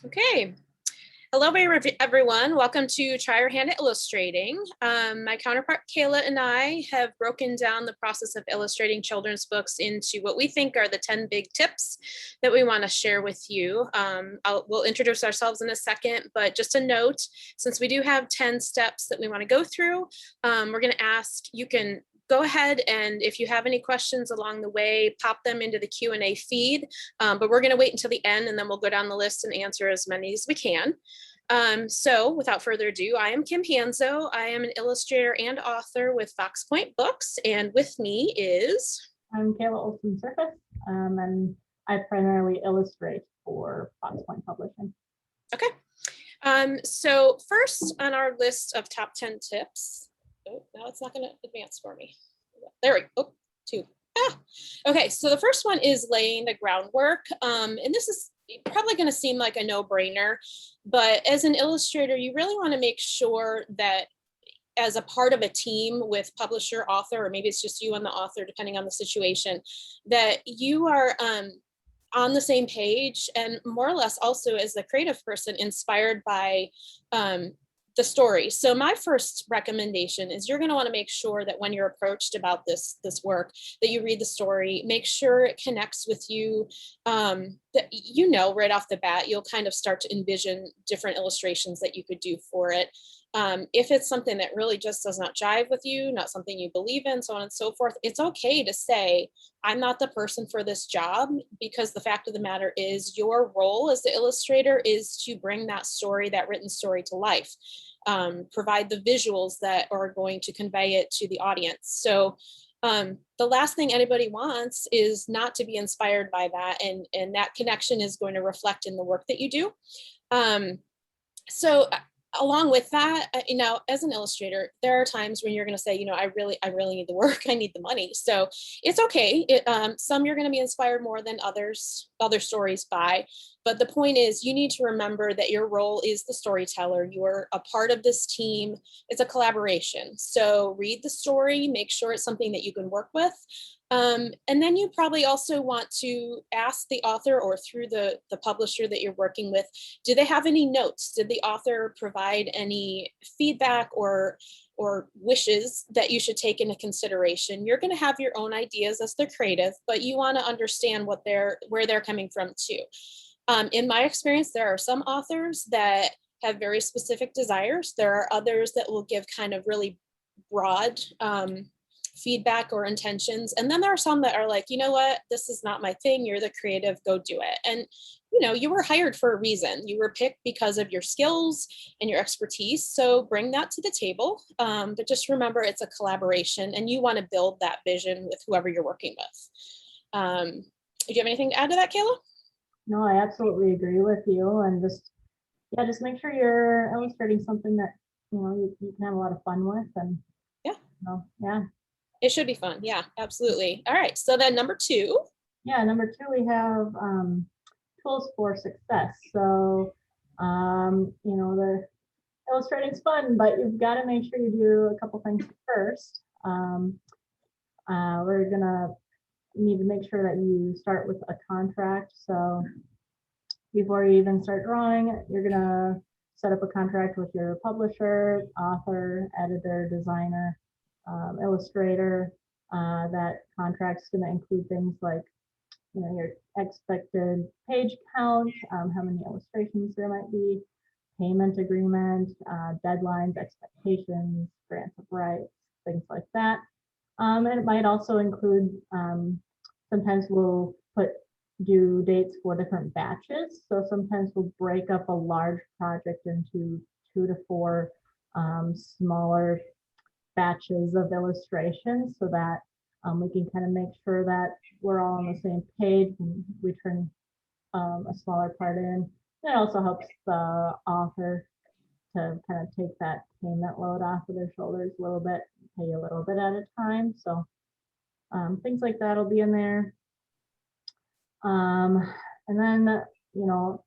Okay. Hello, everyone. Welcome to Try Your Hand at Illustrating. My counterpart Kayla and I have broken down the process of illustrating children's books into what we think are the 10 big tips that we want to share with you. We'll introduce ourselves in a second, but just a note, since we do have 10 steps that we want to go through, we're going to ask, you can go ahead and if you have any questions along the way, pop them into the Q&A feed, but we're going to wait until the end and then we'll go down the list and answer as many as we can. So without further ado, I am Kim Hanzo. I am an illustrator and author with Pointe Books, and with me is... I'm Kayla Olson-Surface, and I primarily illustrate for Pointe Publishing. Okay. So first on our list of top 10 tips, oh, now it's not going to advance for me. There we go. Oh, two. Okay, so the first one is laying the groundwork. And this is probably going to seem like a no-brainer, but as an illustrator, you really want to make sure that as a part of a team with publisher, author, or maybe it's just you and the author, depending on the situation, that you are on the same page and more or less also as the creative person inspired by the story. So my first recommendation is you're going to want to make sure that when you're approached about this work, that you read the story, make sure it connects with you, that you know right off the bat, you'll kind of start to envision different illustrations that you could do for it. If it's something that really just does not jive with you, not something you believe in, so on and so forth, it's okay to say, I'm not the person for this job, because the fact of the matter is your role as the illustrator is to bring that story, that written story to life, provide the visuals that are going to convey it to the audience. So the last thing anybody wants is not to be inspired by that, and that connection is going to reflect in the work that you do. So along with that, you know, as an illustrator, there are times when you're going to say, you know, I really need the work, I need the money. So it's okay. Some you're going to be inspired more than others, other stories by. But the point is, you need to remember that your role is the storyteller. You're a part of this team. It's a collaboration. So read the story, make sure it's something that you can work with. And then you probably also want to ask the author or through the publisher that you're working with, do they have any notes? Did the author provide any feedback or wishes that you should take into consideration? You're going to have your own ideas as the creative, but you want to understand where they're coming from too. In my experience, there are some authors that have very specific desires. There are others that will give kind of really broad feedback or intentions. And then there are some that are like, you know what, this is not my thing. You're the creative, go do it. And, you know, you were hired for a reason. You were picked because of your skills and your expertise. So bring that to the table. But just remember, it's a collaboration and you want to build that vision with whoever you're working with. Do you have anything to add to that, Kayla? No, I absolutely agree with you. And just make sure you're illustrating something that, you know, you can have a lot of fun with. And yeah. It should be fun. Yeah, absolutely. All right. So then number two. Yeah, number two, we have tools for success. So, you know, the illustrating's fun, but you've got to make sure you do a couple things first. We're gonna need to make sure that you start with a contract. So before you even start drawing, you're gonna set up a contract with your publisher, author, editor, designer, illustrator. That contract's going to include things like, you know, your expected page count, how many illustrations there might be, payment agreement, deadlines, expectations, grants of rights, things like that. And it might also include, sometimes we'll put due dates for different batches. So sometimes we'll break up a large project into 2 to 4 smaller batches of illustrations so that we can kind of make sure that we're all on the same page and we turn a smaller part in. It also helps the author to kind of take that payment load off of their shoulders a little bit, pay a little bit at a time. So things like that will be in there. And then, you know,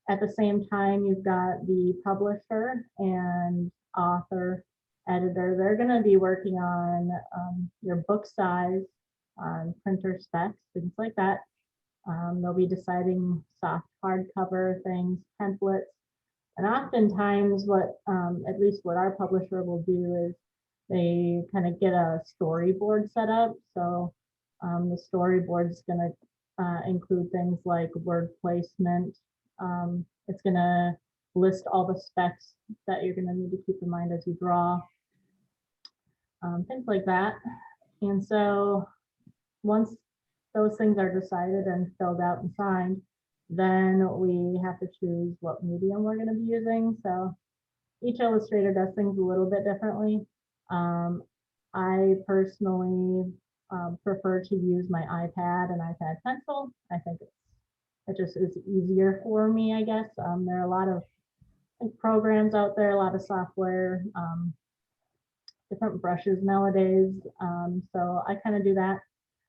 at the same time, you've got the publisher and author, editor. They're going to be working on your book size, on printer specs, things like that. They'll be deciding soft hardcover things, templates. And oftentimes what, at least what our publisher will do is they kind of get a storyboard set up. So the storyboard is going to include things like word placement. It's going to list all the specs that you're going to need to keep in mind as you draw, things like that. And so once those things are decided and filled out and signed, then we have to choose what medium we're going to be using. So each illustrator does things a little bit differently. I personally prefer to use my iPad and iPad pencil. I think it just is easier for me, I guess. There are a lot of programs out there, a lot of software, different brushes nowadays. So I kind of do that.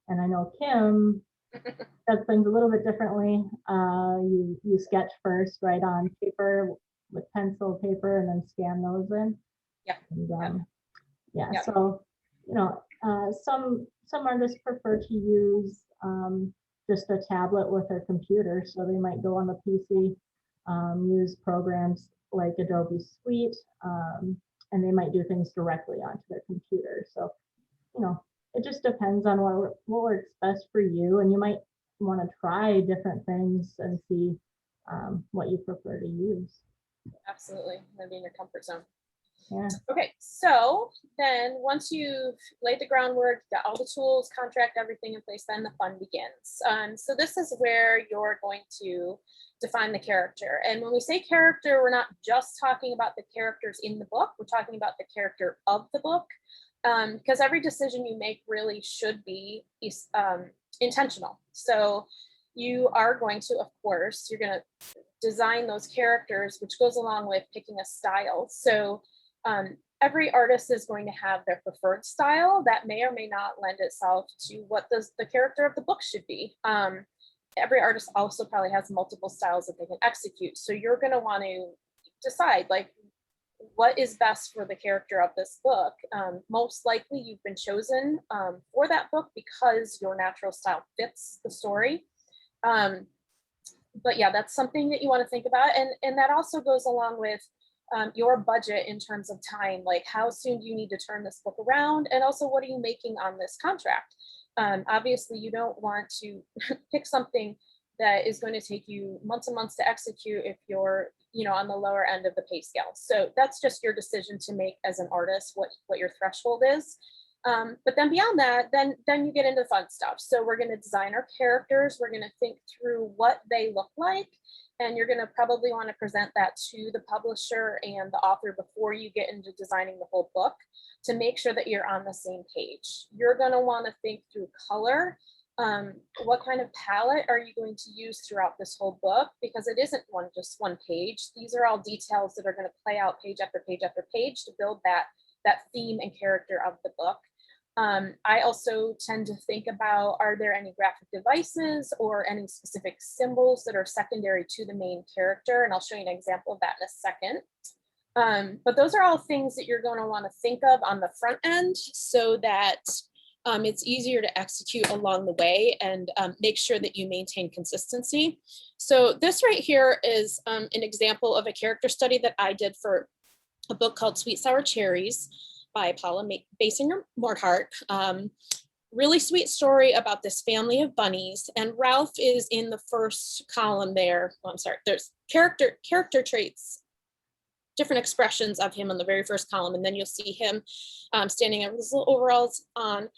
And I know Kim does things a little bit differently. You sketch first, right on paper with pencil paper, and then scan those in. Yeah. And, yeah. So some artists prefer to use just a tablet with their computer, so they might go on the PC, use programs like Adobe Suite, and they might do things directly onto their computer. So it just depends on what works best for you, and you might want to try different things and see what you prefer to use. Absolutely, maybe in your comfort zone. Yeah. Okay, so then once you've laid the groundwork, got all the tools, contract, everything in place, then the fun begins. So this is where you're going to define the character. And when we say character, we're not just talking about the characters in the book, we're talking about the character of the book. Because every decision you make really should be intentional. So you are going to, of course, you're going to design those characters, which goes along with picking a style. So every artist is going to have their preferred style that may or may not lend itself to what the character of the book should be. Every artist also probably has multiple styles that they can execute. So you're going to want to decide, like, what is best for the character of this book. Most likely you've been chosen for that book because your natural style fits the story. But yeah, that's something that you want to think about. And that also goes along with your budget in terms of time, like how soon do you need to turn this book around? And also, what are you making on this contract? Obviously, you don't want to pick something that is going to take you months and months to execute if you're on the lower end of the pay scale. So that's just your decision to make as an artist, what your threshold is. But then beyond that, then you get into fun stuff. So we're going to design our characters. We're going to think through what they look like. And you're going to probably want to present that to the publisher and the author before you get into designing the whole book to make sure that you're on the same page. You're going to want to think through color. What kind of palette are you going to use throughout this whole book? Because it isn't just one page. These are all details that are going to play out page after page after page to build that theme and character of the book. I also tend to think about, are there any graphic devices or any specific symbols that are secondary to the main character? And I'll show you an example of that in a second. But those are all things that you're going to want to think of on the front end so that it's easier to execute along the way and make sure that you maintain consistency. So this right here is an example of a character study that I did for a book called Sweet Sour Cherries by Paula Basinger-Morthart. Really sweet story about this family of bunnies, and Ralph is in the first column there. Oh, I'm sorry, there's character traits, different expressions of him on the very first column, and then you'll see him standing up with his little overalls on.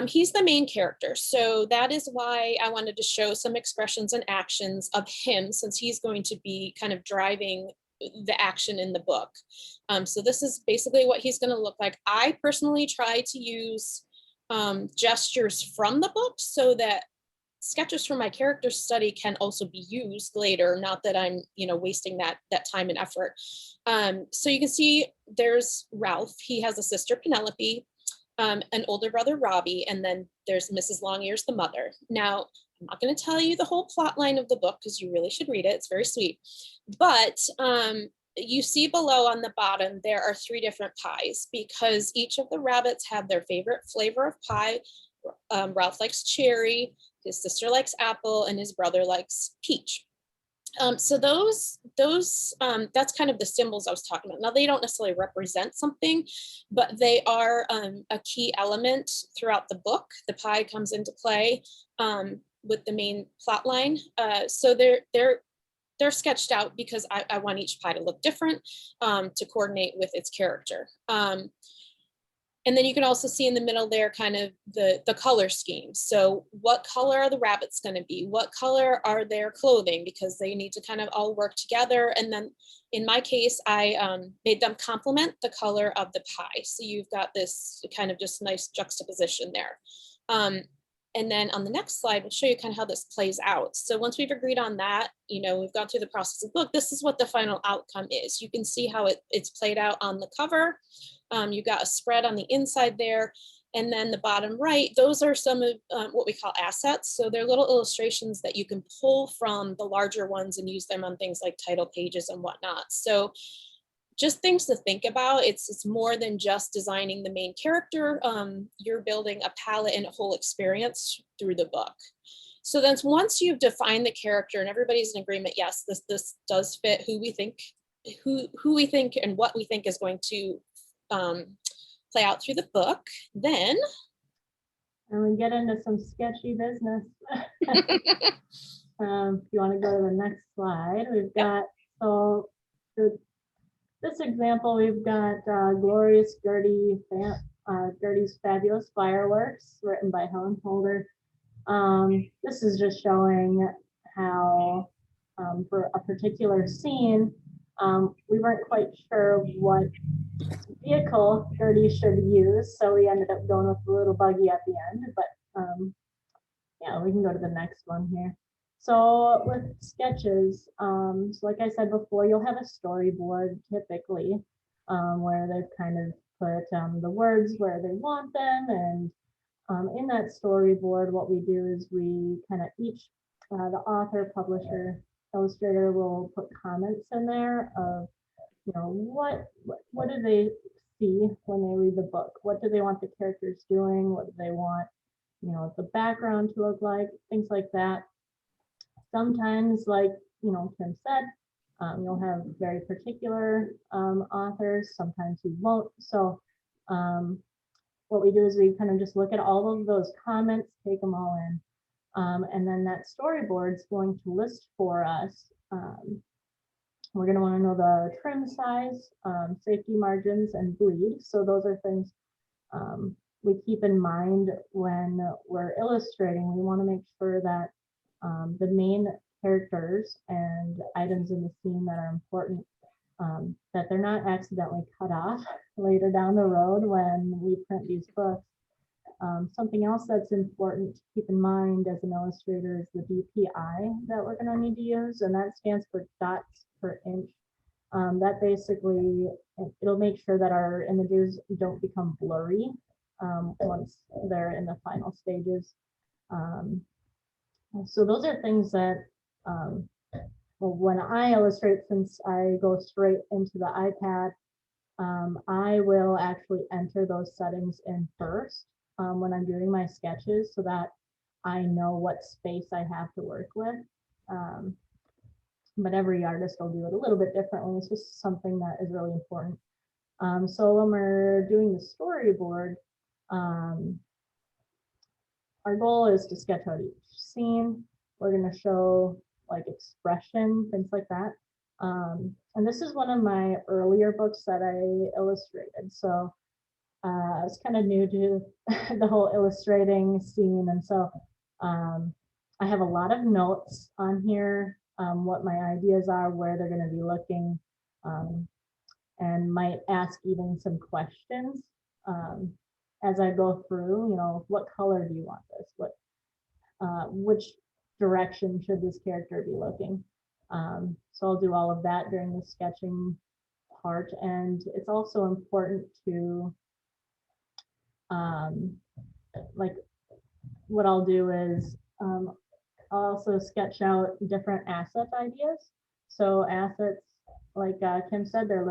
He's the main character, so that is why I wanted to show some expressions and actions of him, since he's going to be kind of driving the action in the book. So this is basically what he's going to look like. I personally try to use gestures from the book so that sketches from my character study can also be used later, not that I'm wasting that time and effort. So you can see there's Ralph. He has a sister, Penelope, an older brother, Robbie, and then there's Mrs. Longears, the mother. Now, I'm not going to tell you the whole plot line of the book because you really should read it. It's very sweet. But you see below on the bottom, there are 3 different pies because each of the rabbits have their favorite flavor of pie. Ralph likes cherry, his sister likes apple, and his brother likes peach. So that's kind of the symbols I was talking about. Now, they don't necessarily represent something, but they are a key element throughout the book. The pie comes into play with the main plot line. So they're sketched out because I want each pie to look different, to coordinate with its character. And then you can also see in the middle there kind of the color scheme. So what color are the rabbits going to be? What color are their clothing? Because they need to kind of all work together. And then in my case, I made them complement the color of the pie. So you've got this kind of just nice juxtaposition there. And then on the next slide, we'll show you kind of how this plays out. So once we've agreed on that, you know, we've gone through the process of book, this is what the final outcome is. You can see how it's played out on the cover. You've got a spread on the inside there. And then the bottom right, those are some of what we call assets. So they're little illustrations that you can pull from the larger ones and use them on things like title pages and whatnot. So just things to think about. It's more than just designing the main character. You're building a palette and a whole experience through the book. So then once you've defined the character and everybody's in agreement, yes, this does fit who we think and what we think is going to play out through the book, then and we get into some sketchy business. If you want to go to the next slide, we've got, so for this example, we've got Glorious Gertie's Fabulous Fireworks, written by Helen Holder. This is just showing how for a particular scene, we weren't quite sure what vehicle Gertie should use, so we ended up going with the little buggy at the end. But yeah, we can go to the next one here. So with sketches, so like I said before, you'll have a storyboard typically, where they've kind of put the words where they want them, and in that storyboard, what we do is we kind of each, the author, publisher, illustrator will put comments in there of, you know, what do they see when they read the book? What do they want the characters doing? What do they want, you know, the background to look like? Things like that. Sometimes, like, you know, Kim said, you'll have very particular authors. Sometimes you won't. So what we do is we kind of just look at all of those comments, take them all in. And then that storyboard is going to list for us. We're going to want to know the trim size, safety margins, and bleed. So those are things we keep in mind when we're illustrating. We want to make sure that the main characters and items in the scene that are important, that they're not accidentally cut off later down the road when we print these books. Something else that's important to keep in mind as an illustrator is the DPI that we're going to need to use, and that stands for dots per inch. That basically, it'll make sure that our images don't become blurry once they're in the final stages. So those are things that, well, when I illustrate, since I go straight into the iPad, I will actually enter those settings in first when I'm doing my sketches, so that I know what space I have to work with. But every artist will do it a little bit differently. It's just something that is really important. So when we're doing the storyboard, our goal is to sketch out each scene. We're going to show like expression, things like that. And this is one of my earlier books that I illustrated. So I was kind of new to the whole illustrating scene. And so I have a lot of notes on here, what my ideas are, where they're going to be looking, and might ask even some questions as I go through, you know, what color do you want this? Which direction should this character be looking? So I'll do all of that during the sketching part. And it's also important to, like, what I'll do is I'll also sketch out different asset ideas. So assets, like Kim said, they're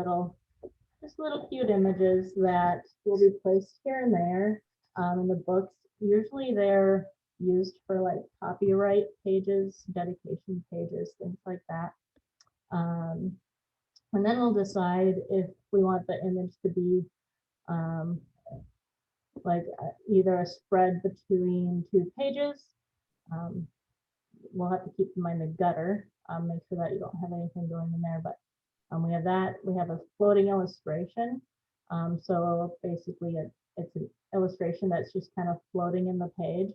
just little cute images that will be placed here and there in the books. Usually they're used for like copyright pages, dedication pages, things like that. And then we'll decide if we want the image to be like either a spread between two pages. We'll have to keep in mind the gutter, make sure that you don't have anything going in there, but we have that. We have a floating illustration. So basically it's an illustration that's just kind of floating in the page.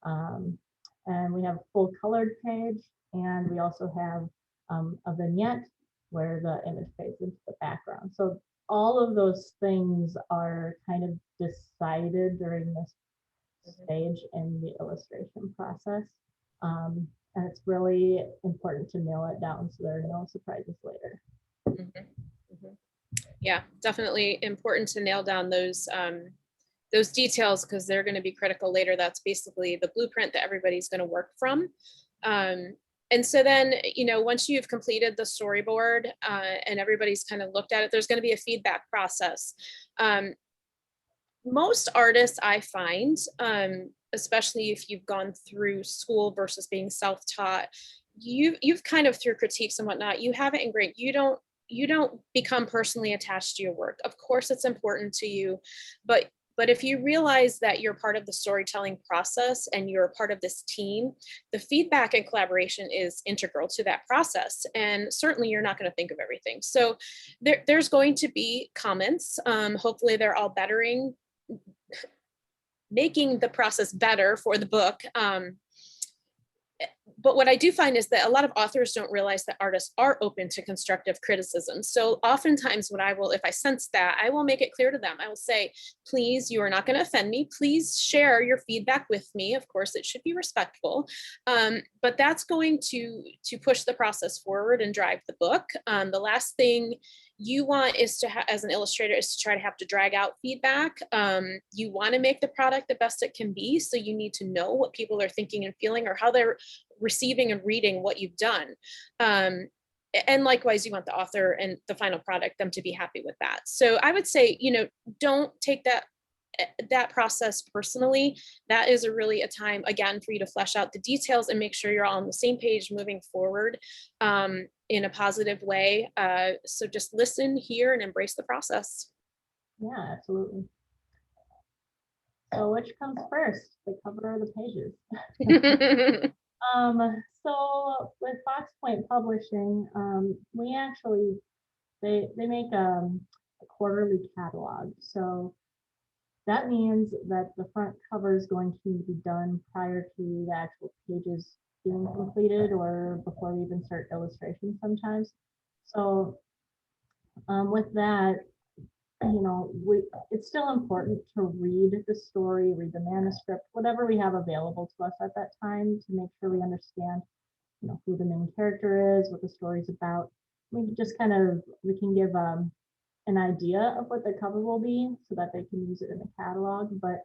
And we have full colored page, and we also have a vignette where the image fades into the background. So all of those things are kind of decided during this stage in the illustration process. And it's really important to nail it down so there are no surprises later. Yeah, definitely important to nail down those details, because they're going to be critical later. That's basically the blueprint that everybody's going to work from. And so then, once you've completed the storyboard and everybody's kind of looked at it, there's going to be a feedback process. Most artists, I find, especially if you've gone through school versus being self-taught, you've kind of, through critiques and whatnot, you have it ingrained. You don't become personally attached to your work. Of course, it's important to you, but if you realize that you're part of the storytelling process and you're a part of this team, the feedback and collaboration is integral to that process. And certainly you're not going to think of everything. So there's going to be comments. Hopefully they're all making the process better for the book. But what I do find is that a lot of authors don't realize that artists are open to constructive criticism. So oftentimes if I sense that, I will make it clear to them. I will say, please, you are not going to offend me. Please share your feedback with me. Of course, it should be respectful. But that's going to push the process forward and drive the book. The last thing you want is as an illustrator, is to try to have to drag out feedback. You want to make the product the best it can be. So you need to know what people are thinking and feeling, or how they're receiving and reading what you've done. And likewise, you want the author and the final product, them to be happy with that. So I would say, don't take that process personally. That is really a time, again, for you to flesh out the details and make sure you're all on the same page moving forward in a positive way. So just listen, hear, and embrace the process. Yeah, absolutely. So which comes first, the cover or the pages? So with Pointe Publishing, we actually, they make a quarterly catalog. So that means that the front cover is going to need to be done prior to the actual pages being completed, or before we even start illustration sometimes. So with that, it's still important to read the story, read the manuscript, whatever we have available to us at that time, to make sure we understand, who the main character is, what the story's about. We can give an idea of what the cover will be so that they can use it in the catalog. But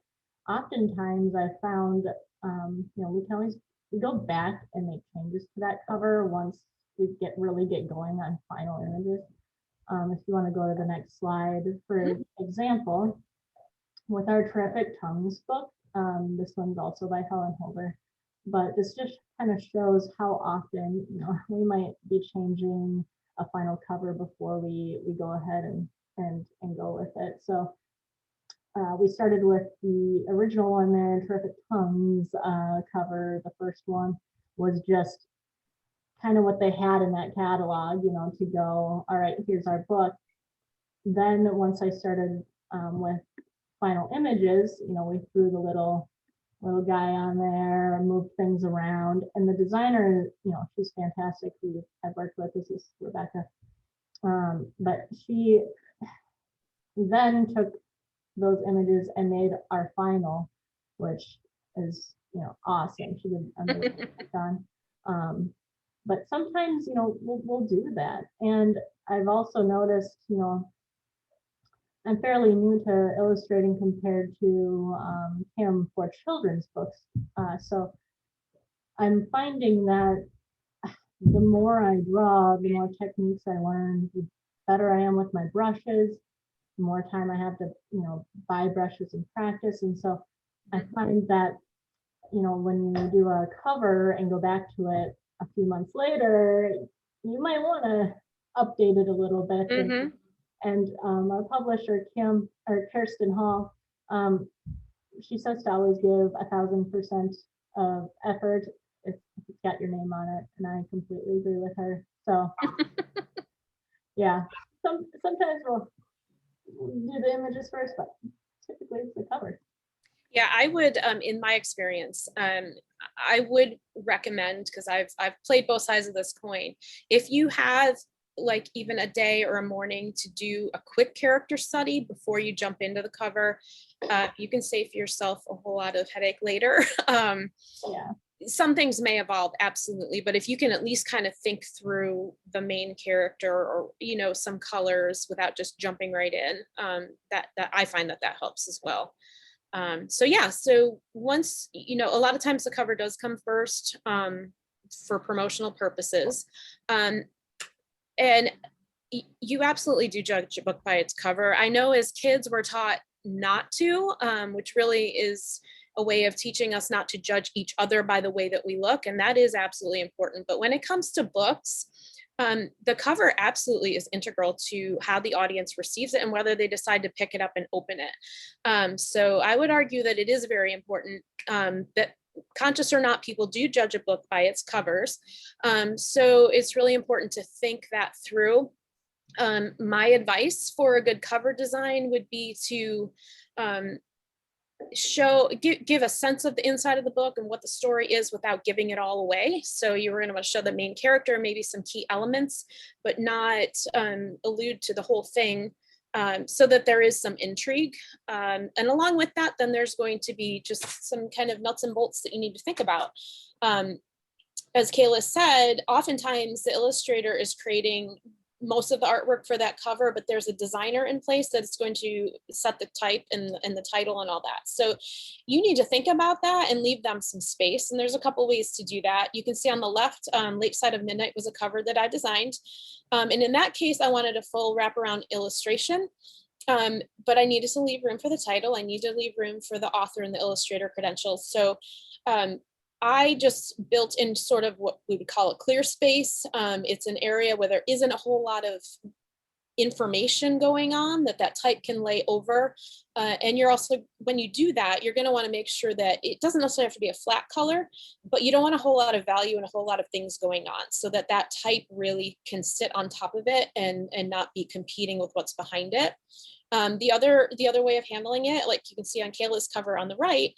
oftentimes I found, we can always go back and make changes to that cover once we really get going on final images. If you want to go to the next slide, for example, with our Terrific Tongues book, this one's also by Helen Holder, but this just kind of shows how often, we might be changing a final cover before we go ahead and go with it. So we started with the original one there, Terrific Tongues cover. The first one was just kind of what they had in that catalog, to go, all right, here's our book. Then once I started with final images, we threw the little guy on there and moved things around. And the designer, she's fantastic, who I've worked with, this is Rebecca. But she then took those images and made our final, which is, awesome. She did amazing on. But sometimes, we'll do that. And I've also noticed, I'm fairly new to illustrating compared to him for children's books. So I'm finding that the more I draw, the more techniques I learn, the better I am with my brushes, the more time I have to, buy brushes and practice. And so I find that you know, when you do a cover and go back to it a few months later, you might want to update it a little bit. And our publisher, Kirsten Hall, she says to always give 1,000% of effort if it's got your name on it, and I completely agree with her. So yeah, sometimes we'll do the images first, but typically it's the cover. Yeah, I would, in my experience, I would recommend, because I've played both sides of this coin, if you have like even a day or a morning to do a quick character study before you jump into the cover, you can save yourself a whole lot of headache later. Yeah. Some things may evolve, absolutely, but if you can at least kind of think through the main character, or you know, some colors without just jumping right in, that I find that helps as well. So yeah, so once, you know, a lot of times the cover does come first, for promotional purposes. And you absolutely do judge a book by its cover. I know as kids we're taught not to, which really is a way of teaching us not to judge each other by the way that we look, and that is absolutely important. But when it comes to books, the cover absolutely is integral to how the audience receives it and whether they decide to pick it up and open it. So I would argue that it is very important, that conscious or not, people do judge a book by its covers. So it's really important to think that through. My advice for a good cover design would be to give a sense of the inside of the book and what the story is without giving it all away. So you were going to want to show the main character, maybe some key elements, but not allude to the whole thing, so that there is some intrigue. And along with that, then there's going to be just some kind of nuts and bolts that you need to think about. As Kayla said, oftentimes the illustrator is creating most of the artwork for that cover, but there's a designer in place that's going to set the type and the title and all that. So you need to think about that and leave them some space. And there's a couple ways to do that. You can see on the left, Late Side of Midnight was a cover that I designed. And in that case, I wanted a full wraparound illustration. But I needed to leave room for the title. I need to leave room for the author and the illustrator credentials. So I just built in sort of what we would call a clear space. It's an area where there isn't a whole lot of information going on that type can lay over. And you're also, when you do that, you're going to want to make sure that it doesn't necessarily have to be a flat color, but you don't want a whole lot of value and a whole lot of things going on, so that type really can sit on top of it and not be competing with what's behind it. The other way of handling it, like you can see on Kayla's cover on the right,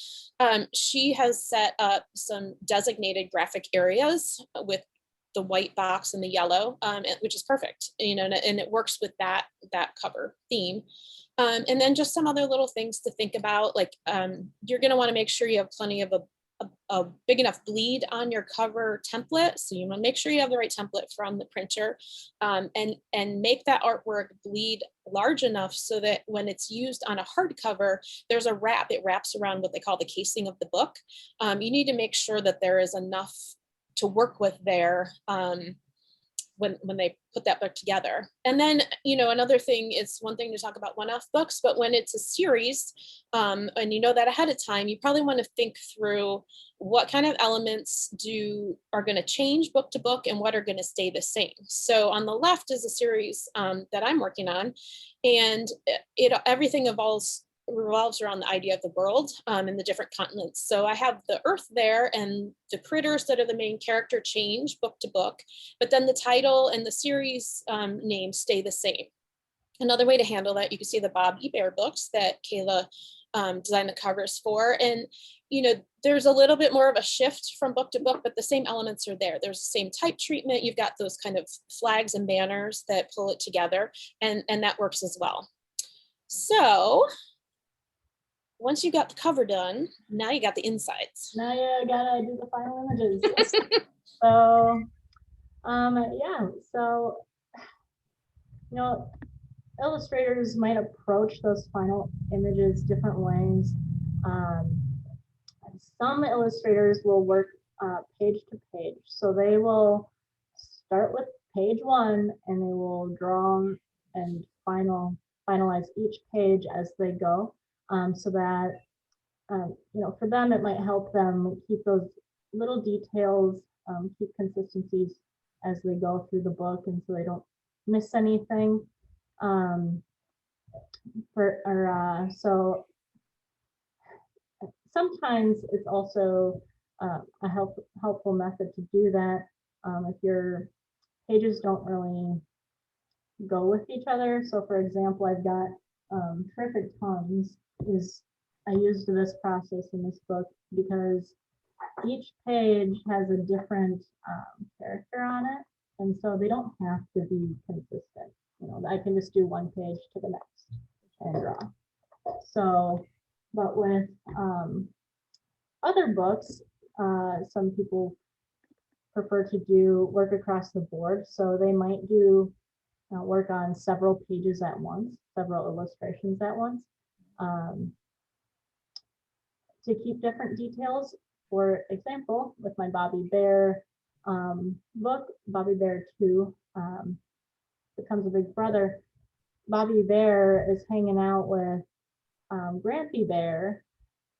she has set up some designated graphic areas with the white box and the yellow, which is perfect, you know, and it works with that cover theme. And then just some other little things to think about, like you're going to want to make sure you have plenty of a big enough bleed on your cover template. So you want to make sure you have the right template from the printer, and make that artwork bleed large enough so that when it's used on a hardcover, there's a wrap. It wraps around what they call the casing of the book. You need to make sure that there is enough to work with there when they put that book together. And then, you know, another thing, it's one thing to talk about one-off books, but when it's a series, and you know that ahead of time, you probably want to think through what kind of elements are going to change book to book and what are going to stay the same. So on the left is a series that I'm working on, and everything revolves around the idea of the world and the different continents. So I have the Earth there, and the critters that are the main character change book to book, but then the title and the series names stay the same. Another way to handle that, you can see the Bob Ebert books that Kayla designed the covers for, and you know, there's a little bit more of a shift from book to book, but the same elements are there. There's the same type treatment. You've got those kind of flags and banners that pull it together, and that works as well. So once you got the cover done, now you got the insides. Now you gotta do the final images. So, yeah. So, you know, illustrators might approach those final images different ways. Some illustrators will work page to page. So they will start with page 1 and they will draw and finalize each page as they go, so that for them, it might help them keep those little details, keep consistencies as they go through the book, and so they don't miss anything. So sometimes it's also a helpful method to do that if your pages don't really go with each other. So for example, I've got terrific tongues I used this process in this book because each page has a different character on it, and so they don't have to be consistent. I can just do one page to the next and draw. So, but with other books, some people prefer to do work across the board, so they might do work on several pages at once, several illustrations at once, to keep different details. For example, with my Bobby Bear book, Bobby Bear 2, Becomes a Big Brother, Bobby Bear is hanging out with Grampy Bear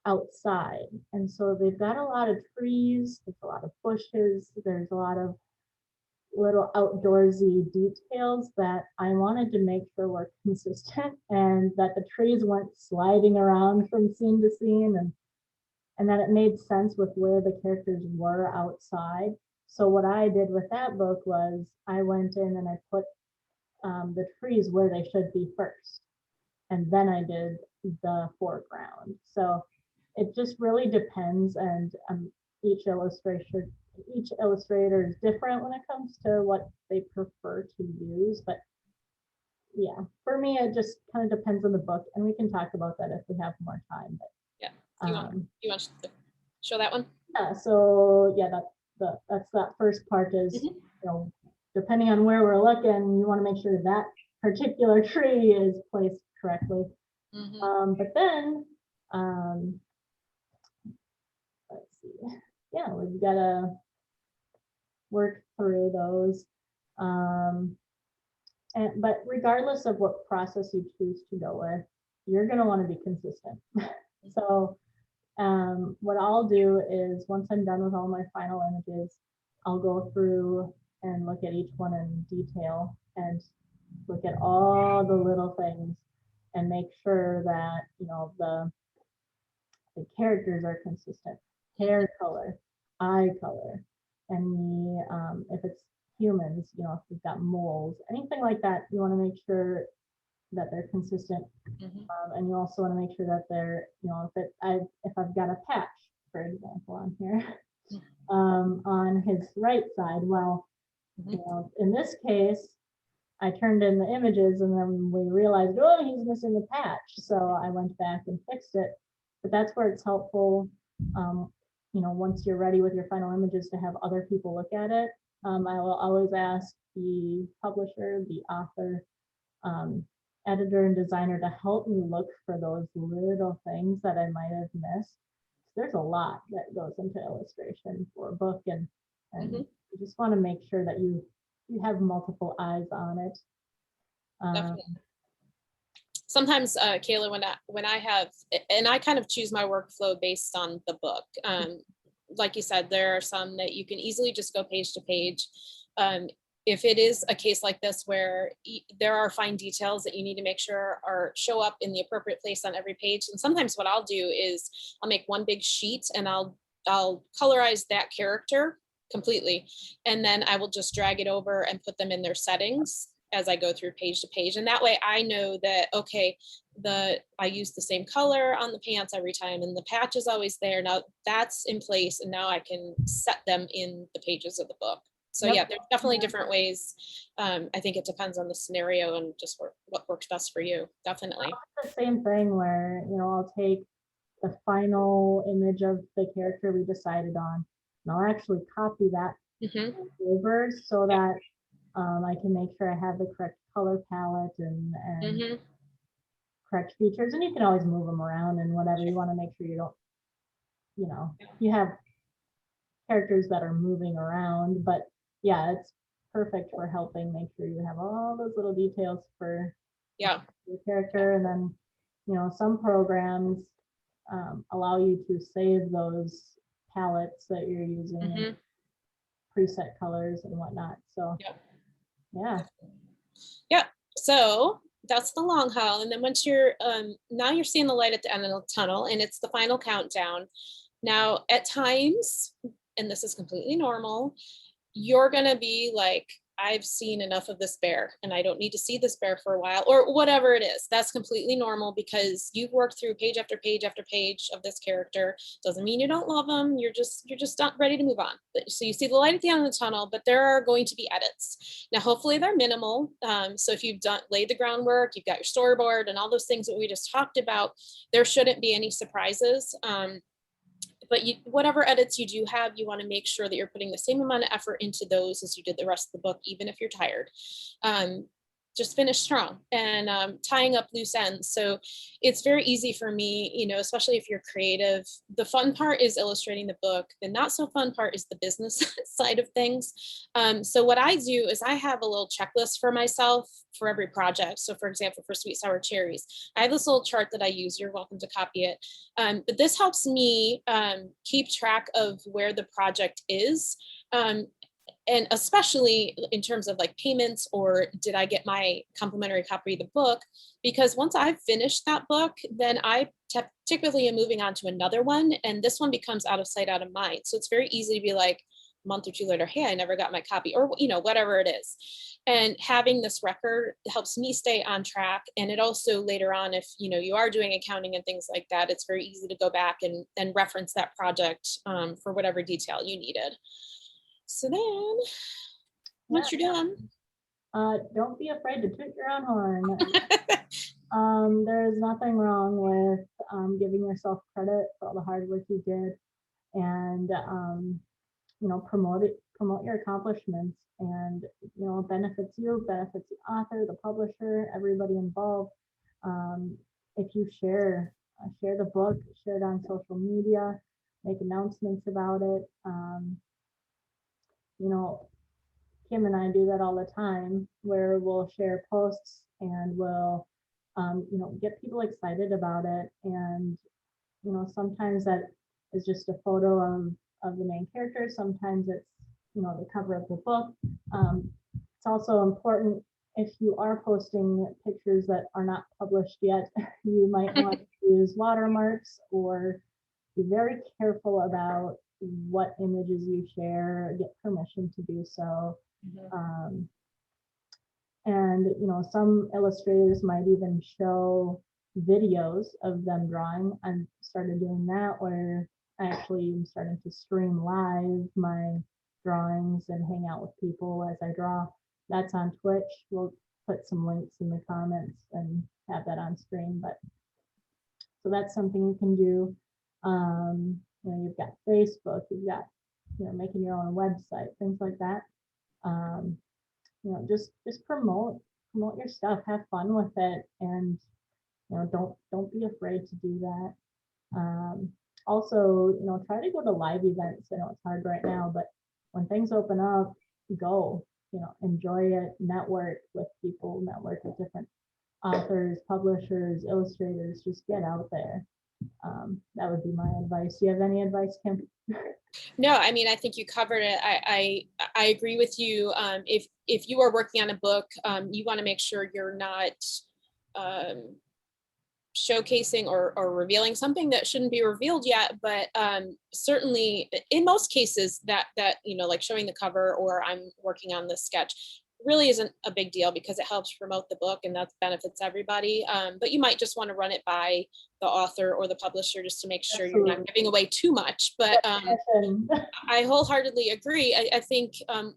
outside. And so they've got a lot of trees, there's a lot of bushes, there's a lot of little outdoorsy details that I wanted to make sure were consistent, and that the trees weren't sliding around from scene to scene, and that it made sense with where the characters were outside. So what I did with that book was I went in and I put the trees where they should be first, and then I did the foreground. So it just really depends, and each illustrator is different when it comes to what they prefer to use. But yeah, for me, it just kind of depends on the book, and we can talk about that if we have more time. But yeah, you want to show that one? Yeah. So yeah, that's that first part is depending on where we're looking, you want to make sure that particular tree is placed correctly. But then let's see. Yeah, we've got to work through those. But regardless of what process you choose to go with, you're going to want to be consistent. So what I'll do is once I'm done with all my final images, I'll go through and look at each one in detail and look at all the little things and make sure that the characters are consistent, hair color, eye color, and if it's humans, if you've got moles, anything like that, you want to make sure that they're consistent. And you also want to make sure that they're, if I've got a patch, for example, on here, on his right side, well, in this case, I turned in the images and then we realized, oh, he's missing the patch. So I went back and fixed it. But that's where it's helpful, once you're ready with your final images, to have other people look at it. I will always ask the publisher, the author, editor, and designer to help me look for those little things that I might have missed. There's a lot that goes into illustration for a book, and you just want to make sure that you have multiple eyes on it. Definitely. Sometimes, Kayla, when I have, and I kind of choose my workflow based on the book. Like you said, there are some that you can easily just go page to page. If it is a case like this where there are fine details that you need to make sure show up in the appropriate place on every page, and sometimes what I'll do is I'll make one big sheet and I'll colorize that character completely, and then I will just drag it over and put them in their settings as I go through page to page. And that way I know that, okay, I use the same color on the pants every time and the patch is always there. Now that's in place, and now I can set them in the pages of the book. So yeah, there's definitely different ways. I think it depends on the scenario and just what works best for you. Definitely. The same thing where, I'll take the final image of the character we decided on, and I'll actually copy that over so that I can make sure I have the correct color palette and correct features. And you can always move them around and whatever. You want to make sure you don't, you have characters that are moving around. But yeah, it's perfect for helping make sure you have all those little details for your character. And then, some programs, allow you to save those palettes that you're using, and preset colors and whatnot. So yeah. Yeah. So that's the long haul. And then once you're now you're seeing the light at the end of the tunnel, and it's the final countdown. Now at times, and this is completely normal, you're gonna be like, I've seen enough of this bear and I don't need to see this bear for a while, or whatever it is. That's completely normal because you've worked through page after page after page of this character. Doesn't mean you don't love them. You're just not ready to move on. So you see the light at the end of the tunnel, but there are going to be edits. Now, hopefully they're minimal. So if you've laid the groundwork, you've got your storyboard and all those things that we just talked about, there shouldn't be any surprises. But whatever edits you do have, you want to make sure that you're putting the same amount of effort into those as you did the rest of the book, even if you're tired. Just finish strong and tying up loose ends. So it's very easy for me, especially if you're creative. The fun part is illustrating the book. The not so fun part is the business side of things. So what I do is I have a little checklist for myself for every project. So for example, for Sweet Sour Cherries, I have this little chart that I use. You're welcome to copy it. But this helps me keep track of where the project is. And especially in terms of like payments, or did I get my complimentary copy of the book? Because once I've finished that book, then I typically am moving on to another one. And this one becomes out of sight, out of mind. So it's very easy to be like a month or two later, hey, I never got my copy, or, whatever it is. And having this record helps me stay on track. And it also later on, if, you are doing accounting and things like that, it's very easy to go back and reference that project for whatever detail you needed. So then, once you're done, don't be afraid to toot your own horn. There's nothing wrong with giving yourself credit for all the hard work you did, and promote your accomplishments, and benefits you, benefits the author, the publisher, everybody involved. If you share the book, share it on social media, make announcements about it. Kim and I do that all the time, where we'll share posts and we'll, get people excited about it. And, sometimes that is just a photo of the main character. Sometimes it's, the cover of the book. It's also important, if you are posting pictures that are not published yet, you might want to use watermarks, or be very careful about what images you share, get permission to do so. And some illustrators might even show videos of them drawing. I started doing that, where I actually am starting to stream live my drawings and hang out with people as I draw. That's on Twitch. We'll put some links in the comments and have that on stream. But so that's something you can do. You've got Facebook, you've got making your own website, things like that. Just promote your stuff, have fun with it, and don't be afraid to do that. Also, try to go to live events. I know it's hard right now, but when things open up, go, enjoy it, network with people, network with different authors, publishers, illustrators. Just get out there. That would be my advice. Do you have any advice, Kim? No, I mean, I think you covered it. I agree with you. If you are working on a book, you want to make sure you're not showcasing or revealing something that shouldn't be revealed yet. But certainly, in most cases, that like showing the cover, or I'm working on this sketch, really isn't a big deal, because it helps promote the book and that benefits everybody. But you might just want to run it by the author or the publisher, just to make sure you're not giving away too much. But I wholeheartedly agree. I think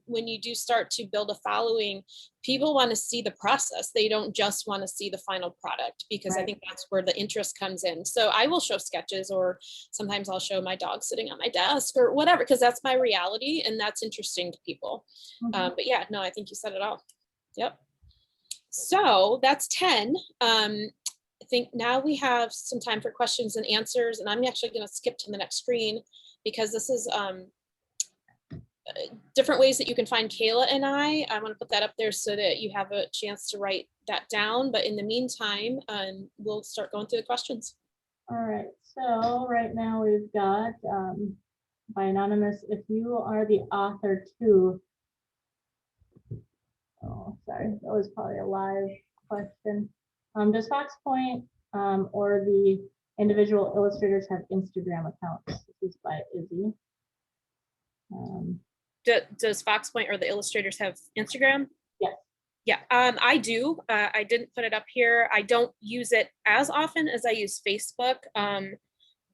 when you do start to build a following, people want to see the process. They don't just want to see the final product, because I think that's where the interest comes in. So I will show sketches, or sometimes I'll show my dog sitting on my desk or whatever, because that's my reality and that's interesting to people. But yeah, no, I think you said it all. Yep. So that's 10. I think now we have some time for questions and answers, and I'm actually going to skip to the next screen, because this is different ways that you can find Kayla and I want to put that up there so that you have a chance to write that down. But in the meantime, we'll start going through the questions. All right. So right now we've got by anonymous, if you are the author too. Oh, sorry, that was probably a live question. Does Fox Point or the individual illustrators have Instagram accounts? This is by Izzy. Does Fox Point or the illustrators have Instagram? Yes. Yeah, I do. I didn't put it up here. I don't use it as often as I use Facebook.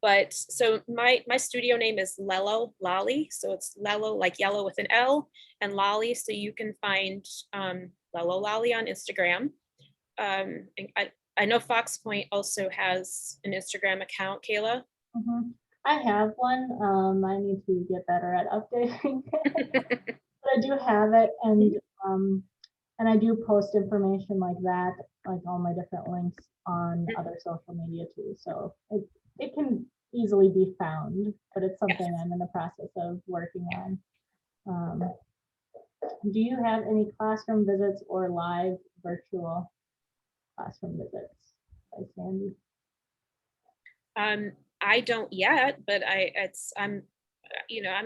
But so my studio name is Lello Lolly. So it's Lello like yellow with an L and Lolly. So you can find Lello Lolly on Instagram. And I know Fox Point also has an Instagram account, Kayla. I have one. I need to get better at updating, but I do have it, and I do post information like that, like all my different links on other social media too. So it can easily be found, but it's something I'm in the process of working on. Do you have any classroom visits or live virtual classroom visits? By Sandy. I don't yet, but I'm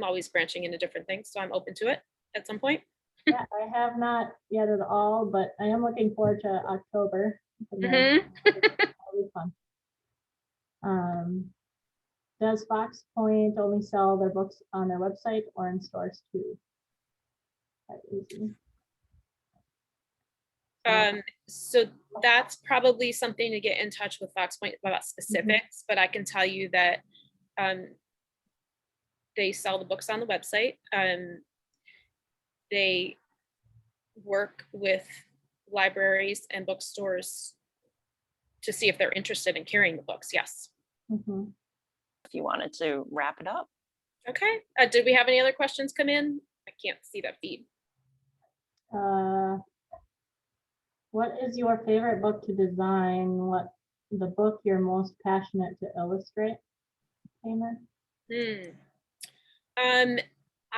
always branching into different things, so I'm open to it at some point. Yeah, I have not yet at all, but I am looking forward to October. That'll be fun. Does Fox Point only sell their books on their website or in stores too? That is easy. So that's probably something to get in touch with Fox Point about specifics, but I can tell you that they sell the books on the website. They work with libraries and bookstores to see if they're interested in carrying the books. Yes. If you wanted to wrap it up. Okay. Did we have any other questions come in? I can't see that feed. What is your favorite book to design? What the book you're most passionate to illustrate? Tamer?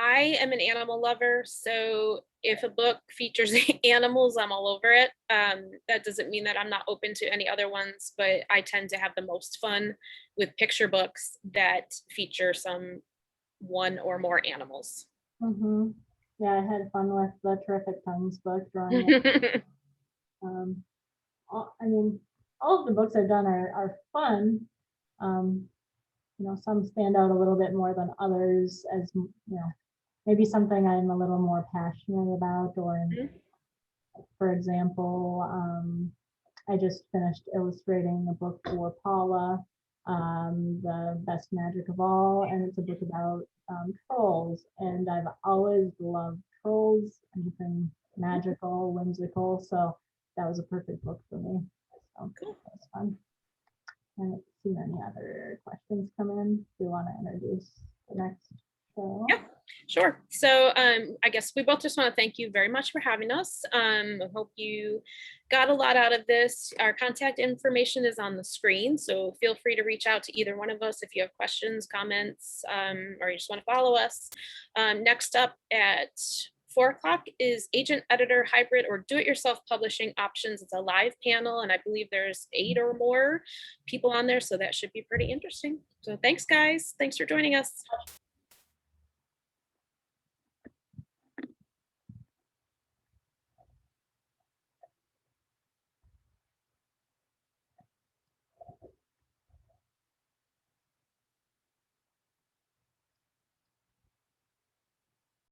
I am an animal lover, so if a book features animals, I'm all over it. That doesn't mean that I'm not open to any other ones, but I tend to have the most fun with picture books that feature one or more animals. Yeah, I had fun with the Terrific Tongues book drawing. I mean, all of the books I've done are fun. Some stand out a little bit more than others, as maybe something I'm a little more passionate about, or for example, I just finished illustrating a book for Paula, The Best Magic of All, and it's a book about trolls, and I've always loved trolls, anything magical, whimsical, so that was a perfect book for me. So that was fun. I haven't seen any other questions come in. Do you want to introduce the next show? Yeah, sure. So I guess we both just want to thank you very much for having us. I hope you got a lot out of this. Our contact information is on the screen, so feel free to reach out to either one of us if you have questions, comments, or you just want to follow us. Next up at 4 o'clock is Agent, Editor, Hybrid, or Do-It-Yourself Publishing Options. It's a live panel, and I believe there's 8 or more people on there, so that should be pretty interesting. So thanks, guys. Thanks for joining us.